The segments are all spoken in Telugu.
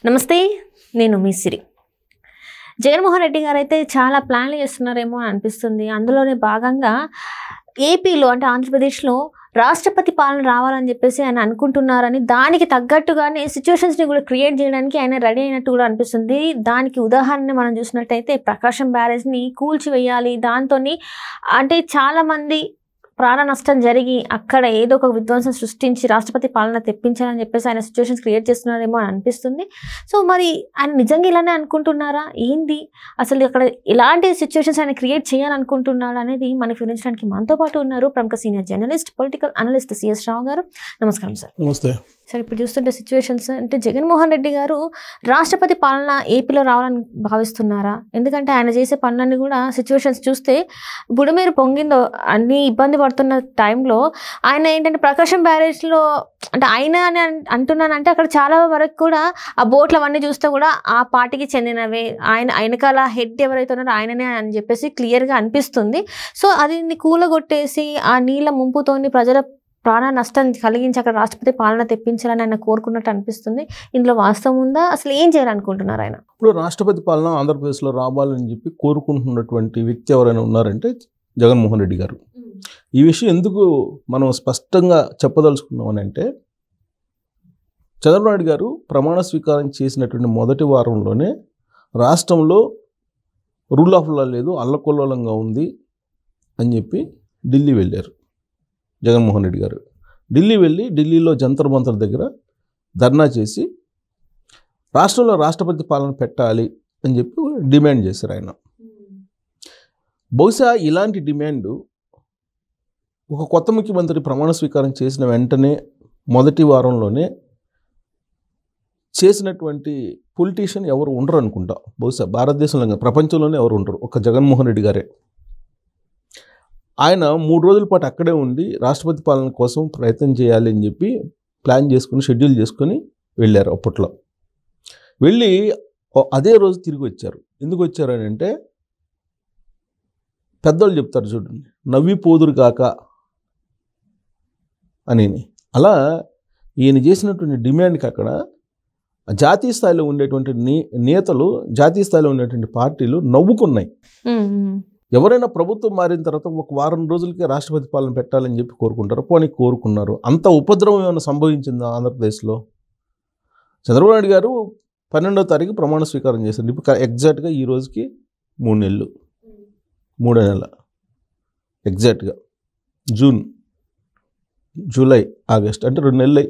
నమస్తే, నేను మీ సిరి. జగన్మోహన్ రెడ్డి గారు అయితే చాలా ప్లాన్లు చేస్తున్నారేమో అని అనిపిస్తుంది. అందులోనే భాగంగా ఏపీలో అంటే ఆంధ్రప్రదేశ్లో రాష్ట్రపతి పాలన రావాలని చెప్పేసి ఆయన అనుకుంటున్నారని, దానికి తగ్గట్టుగానే సిచ్యువేషన్స్ని కూడా క్రియేట్ చేయడానికి ఆయన రెడీ అయినట్టు కూడా అనిపిస్తుంది. దానికి ఉదాహరణ మనం చూసినట్టయితే ప్రకాశం బ్యారేజ్ని కూల్చివేయాలి, దాంతో అంటే చాలామంది ప్రాణ నష్టం జరిగి అక్కడ ఏదో ఒక విధ్వంసం సృష్టించి రాష్ట్రపతి పాలన తెప్పించాలని చెప్పేసి ఆయన సిచ్యువేషన్స్ క్రియేట్ చేస్తున్నారేమో అని అనిపిస్తుంది. సో మరి ఆయన నిజంగా ఇలానే అనుకుంటున్నారా ఏంది, అసలు అక్కడ ఎలాంటి సిచ్యువేషన్స్ ఆయన క్రియేట్ చేయాలనుకుంటున్నాడు అనేది మనకు వివరించడానికి మనతో పాటు ఉన్నారు ప్రముఖ senior journalist, political analyst C S Rao గారు. నమస్కారం సార్. నమస్తే సార్, ఇప్పుడు చూస్తుంటే సిచ్యువేషన్స్ అంటే జగన్మోహన్ రెడ్డి గారు రాష్ట్రపతి పాలన ఏపీలో రావాలని భావిస్తున్నారా? ఎందుకంటే ఆయన చేసే పనులన్నీ కూడా సిచ్యువేషన్స్ చూస్తే బుడమేరు పొంగిందో అన్ని ఇబ్బంది పడుతున్న టైంలో ఆయన ఏంటంటే ప్రకాశం బ్యారేజ్లో అంటే ఆయన అని అంటున్నానంటే అక్కడ చాలా వరకు కూడా ఆ బోట్లు అవన్నీ చూస్తే కూడా ఆ పార్టీకి చెందినవే, ఆయనకాల హెడ్ ఎవరైతే ఉన్నారో ఆయననే అని చెప్పేసి క్లియర్గా అనిపిస్తుంది. సో అది కూలగొట్టేసి ఆ నీళ్ళ ముంపుతోని ప్రజల ప్రాణ నష్టం కలిగించి అక్కడ రాష్ట్రపతి పాలన తెప్పించాలని ఆయన కోరుకున్నట్టు అనిపిస్తుంది. ఇందులో వాస్తవం ఉందా? అసలు ఏం చేయాలనుకుంటున్నారు ఆయన? ఇప్పుడు రాష్ట్రపతి పాలన ఆంధ్రప్రదేశ్లో రావాలని చెప్పి కోరుకుంటున్నటువంటి వ్యక్తి ఎవరైనా ఉన్నారంటే జగన్మోహన్ రెడ్డి గారు. ఈ విషయం ఎందుకు మనం స్పష్టంగా చెప్పదలుచుకున్నామని అంటే, చంద్రబాబు నాయుడు గారు ప్రమాణ స్వీకారం చేసినటువంటి మొదటి వారంలోనే రాష్ట్రంలో రూల్ ఆఫ్ లా లేదు, అల్లకొల్లోలంగా ఉంది అని చెప్పి ఢిల్లీ వెళ్ళారు. జగన్మోహన్ రెడ్డి గారు ఢిల్లీ వెళ్ళి ఢిల్లీలో జంతర్ మంతర్ దగ్గర ధర్నా చేసి రాష్ట్రంలో రాష్ట్రపతి పాలన పెట్టాలి అని చెప్పి డిమాండ్ చేశారు ఆయన. బహుశా ఇలాంటి డిమాండ్ ఒక కొత్త ముఖ్యమంత్రి ప్రమాణ స్వీకారం చేసిన వెంటనే మొదటి వారంలోనే చేసినటువంటి పొలిటీషియన్ ఎవరు ఉండరు అనుకుంటా. బహుశా భారతదేశంలో ప్రపంచంలోనే ఎవరు ఉండరు, ఒక జగన్మోహన్ రెడ్డి గారే. ఆయన 3 రోజుల పాటు అక్కడే ఉండి రాష్ట్రపతి పాలన కోసం ప్రయత్నం చేయాలి అని చెప్పి ప్లాన్ చేసుకుని షెడ్యూల్ చేసుకొని వెళ్ళారు. అప్పట్లో వెళ్ళి అదే రోజు తిరిగి వచ్చారు. ఎందుకు వచ్చారు అని అంటే, పెద్దోళ్ళు చెప్తారు చూడండి, నవ్వి పోదురు కాక అని. అలా ఈయన చేసినటువంటి డిమాండ్కి అక్కడ జాతీయ స్థాయిలో ఉండేటువంటి నేతలు, జాతీయ స్థాయిలో ఉండేటువంటి పార్టీలు నవ్వుకున్నాయి. ఎవరైనా ప్రభుత్వం మారిన తర్వాత ఒక వారం రోజులకే రాష్ట్రపతి పాలన పెట్టాలని చెప్పి కోరుకుంటారు. పోనీ కోరుకున్నారు. అంత ఉపద్రవం ఏమైనా సంభవించిందా ఆంధ్రప్రదేశ్లో? చంద్రబాబు నాయుడు గారు 12వ తారీఖు ప్రమాణ స్వీకారం చేశారు. ఇప్పుడు ఎగ్జాక్ట్గా ఈ రోజుకి 3 నెలలు, 3వ నెల ఎగ్జాక్ట్గా. జూన్, జూలై, ఆగస్ట్ అంటే 2 నెలలు,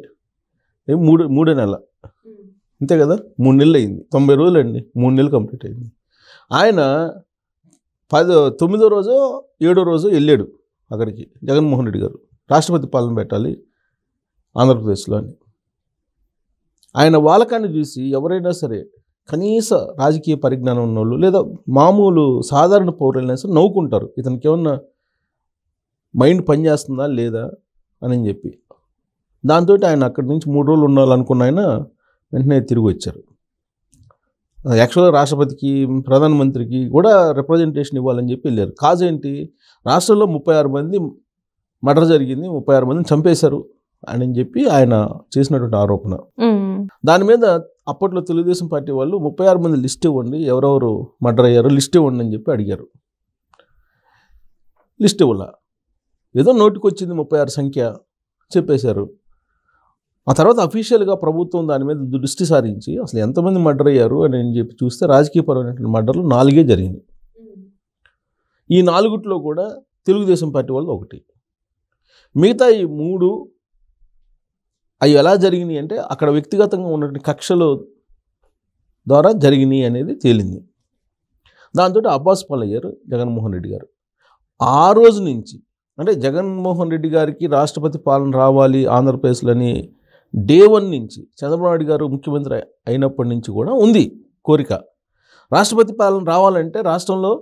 3వ నెల అంతే కదా, 3 నెలలు అయింది. 90 రోజులు అండి, 3 నెలలు కంప్లీట్ అయింది. ఆయన 9వ రోజు 7వ రోజు వెళ్ళాడు అక్కడికి జగన్మోహన్ రెడ్డి గారు, రాష్ట్రపతి పాలన పెట్టాలి ఆంధ్రప్రదేశ్లో అని. ఆయన వాలకాన్ని చూసి ఎవరైనా సరే కనీస రాజకీయ పరిజ్ఞానం ఉన్నోళ్ళు లేదా మామూలు సాధారణ పౌరులైనా సరే నవ్వుకుంటారు, ఇతనికి ఏమన్నా మైండ్ పనిచేస్తుందా లేదా అని చెప్పి. దాంతో ఆయన అక్కడి నుంచి 3 రోజులు ఉండాలనుకున్న ఆయన వెంటనే తిరిగి వచ్చారు. యాక్చువల్గా రాష్ట్రపతికి, ప్రధానమంత్రికి కూడా రిప్రజెంటేషన్ ఇవ్వాలని చెప్పి వెళ్ళారు. కాజ్ ఏంటి, రాష్ట్రంలో 36 మంది మర్డర్ జరిగింది, 36 మందిని చంపేశారు అని చెప్పి ఆయన చేసినటువంటి ఆరోపణ. దాని మీద అప్పట్లో తెలుగుదేశం పార్టీ వాళ్ళు 36 మంది లిస్ట్ ఇవ్వండి, ఎవరెవరు మర్డర్ అయ్యారో లిస్ట్ ఇవ్వండి అని చెప్పి అడిగారు. లిస్ట్ ఇవ్వాల, ఏదో నోటికి వచ్చింది 36 సంఖ్య చెప్పేశారు. ఆ తర్వాత అఫీషియల్గా ప్రభుత్వం దాని మీద దృష్టి సారించి అసలు ఎంతమంది మర్డర్ అయ్యారు అని చెప్పి చూస్తే రాజకీయపరమైనటువంటి మర్డర్లు 4 జరిగినాయి. ఈ 4 కూడా తెలుగుదేశం పార్టీ వాళ్ళు 1. మిగతా ఈ 3 అవి ఎలా జరిగినాయి అంటే అక్కడ వ్యక్తిగతంగా ఉన్నటువంటి కక్షల ద్వారా జరిగినాయి అనేది తేలింది. దాంతో అబ్బాస్ పాలయ్యారు జగన్మోహన్ రెడ్డి గారు. ఆ రోజు నుంచి అంటే జగన్మోహన్ రెడ్డి గారికి రాష్ట్రపతి పాలన రావాలి ఆంధ్రప్రదేశ్లోని డే 1 నుంచి చంద్రబాబు నాయుడు గారు ముఖ్యమంత్రి అయినప్పటి నుంచి కూడా ఉంది కోరిక. రాష్ట్రపతి పాలన రావాలంటే రాష్ట్రంలో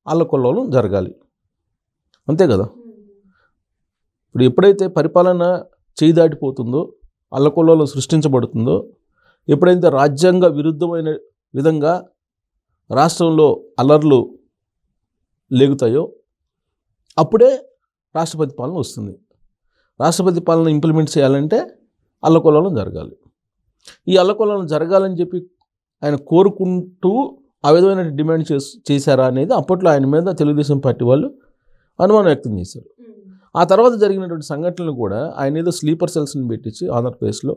అల్లకొల్లోలం జరగాలి, అంతే కదా. ఇప్పుడు ఎప్పుడైతే పరిపాలన చేయి దాటిపోతుందో, అల్లకొల్లోలం సృష్టించబడుతుందో, ఎప్పుడైతే రాజ్యాంగ విరుద్ధమైన విధంగా రాష్ట్రంలో అల్లర్లు లేగుతాయో అప్పుడే రాష్ట్రపతి పాలన వస్తుంది. రాష్ట్రపతి పాలన ఇంప్లిమెంట్ చేయాలంటే అల్లకొల్లోలం జరగాలి. ఈ అల్లకొల్లోలం జరగాలని చెప్పి ఆయన కోరుకుంటూ ఆ విధమైన డిమాండ్ చేశారా అనేది అప్పట్లో ఆయన మీద తెలుగుదేశం పార్టీ వాళ్ళు అనుమానం వ్యక్తం చేశారు. ఆ తర్వాత జరిగినటువంటి సంఘటనలు కూడా ఆయన ఏదో స్లీపర్ సెల్స్ని పెట్టించి ఆంధ్రప్రదేశ్లో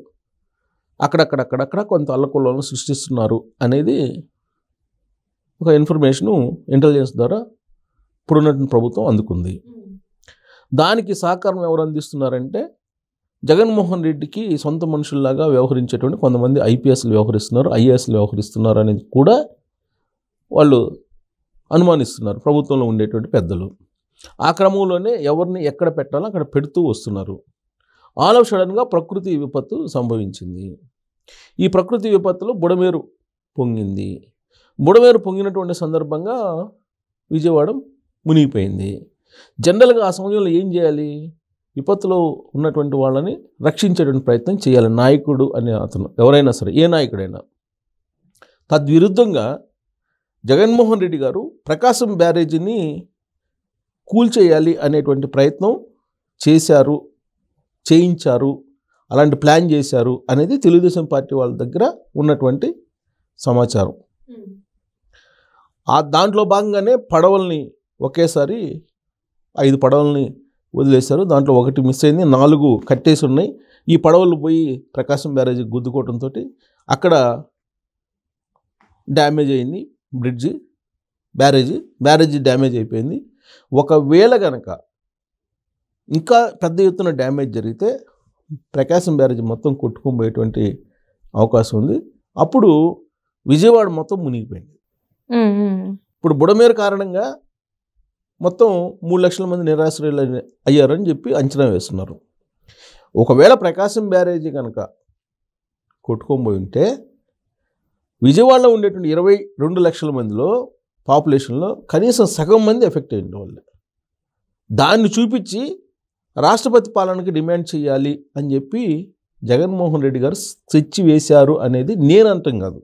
అక్కడక్కడ కొంత అల్లకొల్లను సృష్టిస్తున్నారు అనేది ఒక ఇన్ఫర్మేషను ఇంటెలిజెన్స్ ద్వారా ఇప్పుడున్నటువంటి ప్రభుత్వం అందుకుంది. దానికి సహకారం ఎవరు అందిస్తున్నారంటే జగన్మోహన్ రెడ్డికి సొంత మనుషుల్లాగా వ్యవహరించేటువంటి కొంతమంది ఐపీఎస్లు వ్యవహరిస్తున్నారు, ఐఏఎస్లు వ్యవహరిస్తున్నారు అనేది కూడా వాళ్ళు అనుమానిస్తున్నారు ప్రభుత్వంలో ఉండేటువంటి పెద్దలు. ఆ క్రమంలోనే ఎవరిని ఎక్కడ పెట్టాలో అక్కడ పెడుతూ వస్తున్నారు. ఆల్ ఆఫ్ సడన్గా ప్రకృతి విపత్తు సంభవించింది. ఈ ప్రకృతి విపత్తులో బుడమేరు పొంగింది. బుడమేరు పొంగినటువంటి సందర్భంగా విజయవాడ మునిగిపోయింది. జనరల్గా ఆ సమయంలో ఏం చేయాలి? విపత్తులో ఉన్నటువంటి వాళ్ళని రక్షించేటువంటి ప్రయత్నం చేయాలి నాయకుడు అనే అతను, ఎవరైనా సరే, ఏ నాయకుడైనా. తద్విరుద్ధంగా జగన్మోహన్ రెడ్డి గారు ప్రకాశం బ్యారేజీని కూల్చేయాలి అనేటువంటి ప్రయత్నం చేయించారు, అలాంటి ప్లాన్ చేశారు అనేది తెలుగుదేశం పార్టీ వాళ్ళ దగ్గర ఉన్నటువంటి సమాచారం. దాంట్లో భాగంగానే పడవల్ని ఒకేసారి 5 పడవల్ని వదిలేశారు. దాంట్లో ఒకటి మిస్ అయింది, 4 కట్టేసి ఉన్నాయి. ఈ పడవలు పోయి ప్రకాశం బ్యారేజీ గుద్దుకోవడంతో అక్కడ డ్యామేజ్ అయింది. బ్యారేజీ డ్యామేజ్ అయిపోయింది. ఒకవేళ కనుక ఇంకా పెద్ద ఎత్తున డ్యామేజ్ జరిగితే ప్రకాశం బ్యారేజీ మొత్తం కొట్టుకుపోయేటువంటి అవకాశం ఉంది. అప్పుడు విజయవాడ మొత్తం మునిగిపోయింది. ఇప్పుడు బుడమేరు కారణంగా మొత్తం 3 లక్షల మంది నిరాశ్రయులు అయ్యారని చెప్పి అంచనా వేస్తున్నారు. ఒకవేళ ప్రకాశం బ్యారేజీ కనుక కొట్టుకోబోయి ఉంటే విజయవాడలో ఉండేటువంటి 22 లక్షల మందిలో పాపులేషన్లో కనీసం సగం మంది ఎఫెక్ట్ అయిన వాళ్ళు. దాన్ని చూపించి రాష్ట్రపతి పాలనకి డిమాండ్ చేయాలి అని చెప్పి జగన్మోహన్ రెడ్డి గారు తెచ్చి వేశారు అనేది నేను అంటాం కాదు.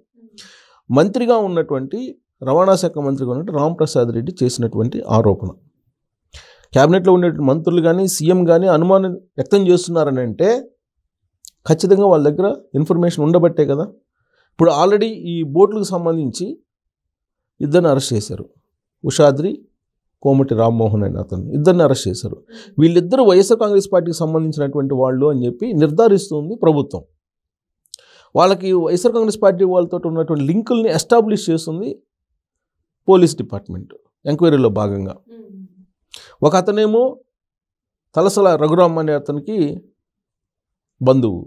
మంత్రిగా ఉన్నటువంటి రవాణా శాఖ మంత్రిగా ఉన్నటువంటి రాంప్రసాద్ రెడ్డి చేసినటువంటి ఆరోపణ. క్యాబినెట్లో ఉండేటువంటి మంత్రులు కానీ సీఎం కానీ అనుమానం వ్యక్తం చేస్తున్నారని అంటే ఖచ్చితంగా వాళ్ళ దగ్గర ఇన్ఫర్మేషన్ ఉండబట్టే కదా. ఇప్పుడు ఆల్రెడీ ఈ బోట్లకు సంబంధించి 2 అరెస్ట్ చేశారు. ఉషాద్రి, కోమటి రామ్మోహన్ అనే అతను, 2 అరెస్ట్ చేశారు. వీళ్ళిద్దరూ వైఎస్ఆర్ కాంగ్రెస్ పార్టీకి సంబంధించినటువంటి వాళ్ళు అని చెప్పి నిర్ధారిస్తుంది ప్రభుత్వం. వాళ్ళకి వైఎస్ఆర్ కాంగ్రెస్ పార్టీ వాళ్ళతో ఉన్నటువంటి లింకుల్ని ఎస్టాబ్లిష్ చేస్తుంది పోలీస్ డిపార్ట్మెంట్ ఎంక్వైరీలో భాగంగా. ఒక అతనేమో తలసల రఘురామ్ అనే అతనికి బంధువు.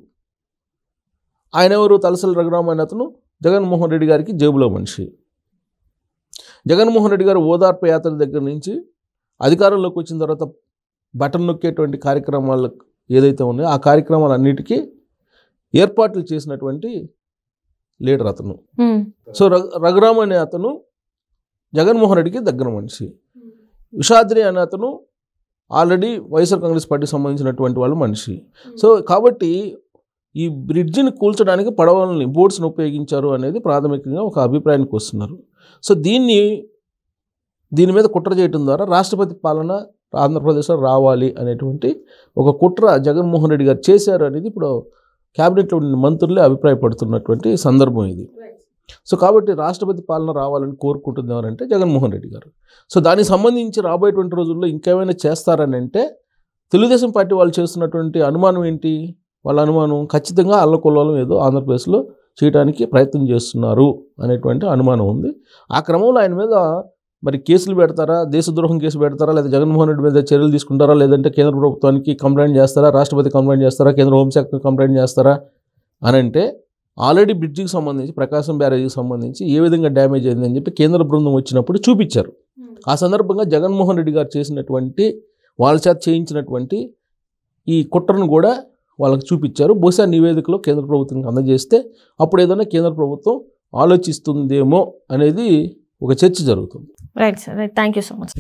ఆయన ఎవరు? తలసల రఘురామ్ అనే అతను జగన్మోహన్ రెడ్డి గారికి జేబులో మనిషి. జగన్మోహన్ రెడ్డి గారు ఓదార్పు యాత్ర దగ్గర నుంచి అధికారంలోకి వచ్చిన తర్వాత బటన్ నొక్కేటువంటి కార్యక్రమాలు ఏదైతే ఉన్నాయో ఆ కార్యక్రమాలన్నిటికీ ఏర్పాట్లు చేసినటువంటి లీడర్ అతను. సో రఘురామ్ అనే అతను జగన్మోహన్ రెడ్డికి దగ్గర మనిషి. ఉషాద్రి అనే అతను ఆల్రెడీ వైఎస్ఆర్ కాంగ్రెస్ పార్టీకి సంబంధించినటువంటి వాళ్ళు మనిషి. సో కాబట్టి ఈ బ్రిడ్జిని కూల్చడానికి పడవలని, బోట్స్ని ఉపయోగించారు అనేది ప్రాథమికంగా ఒక అభిప్రాయానికి వస్తున్నారు. సో దీని మీద కుట్ర చేయడం ద్వారా రాష్ట్రపతి పాలన ఆంధ్రప్రదేశ్లో రావాలి అనేటువంటి ఒక కుట్ర జగన్మోహన్ రెడ్డి గారు చేశారు అనేది ఇప్పుడు క్యాబినెట్లో ఉన్న మంత్రులే అభిప్రాయపడుతున్నటువంటి సందర్భం ఇది. సో కాబట్టి రాష్ట్రపతి పాలన రావాలని కోరుకుంటుంది ఎవరంటే జగన్మోహన్ రెడ్డి గారు. సో దానికి సంబంధించి రాబోయేటువంటి రోజుల్లో ఇంకేమైనా చేస్తారని అంటే తెలుగుదేశం పార్టీ వాళ్ళు చేస్తున్నటువంటి అనుమానం ఏంటి? వాళ్ళ అనుమానం ఖచ్చితంగా అల్లకొల్లోలం ఏదో ఆంధ్రప్రదేశ్లో చేయడానికి ప్రయత్నం చేస్తున్నారు అనేటువంటి అనుమానం ఉంది. ఆ క్రమంలో ఆయన మీద మరి కేసులు పెడతారా, దేశద్రోహం కేసు పెడతారా, లేదా జగన్మోహన్ రెడ్డి మీద చర్యలు తీసుకుంటారా, లేదంటే కేంద్ర ప్రభుత్వానికి కంప్లైంట్ చేస్తారా, రాష్ట్రపతి కంప్లైంట్ చేస్తారా, కేంద్ర హోంశాఖ కంప్లైంట్ చేస్తారా అని అంటే ఆల్రెడీ బ్రిడ్జికి సంబంధించి, ప్రకాశం బ్యారేజీకి సంబంధించి ఏ విధంగా డ్యామేజ్ అయిందని చెప్పి కేంద్ర బృందం వచ్చినప్పుడు చూపించారు. ఆ సందర్భంగా జగన్మోహన్ రెడ్డి గారు చేసినటువంటి, వాళ్ళ చేత చేయించినటువంటి ఈ కుట్రను కూడా వాళ్ళకి చూపించారు. బహుశా నివేదికలో కేంద్ర ప్రభుత్వానికి అందజేస్తే అప్పుడు ఏదైనా కేంద్ర ప్రభుత్వం ఆలోచిస్తుందేమో అనేది ఒక చర్చ జరుగుతుంది. Right sir, right. Thank you so much.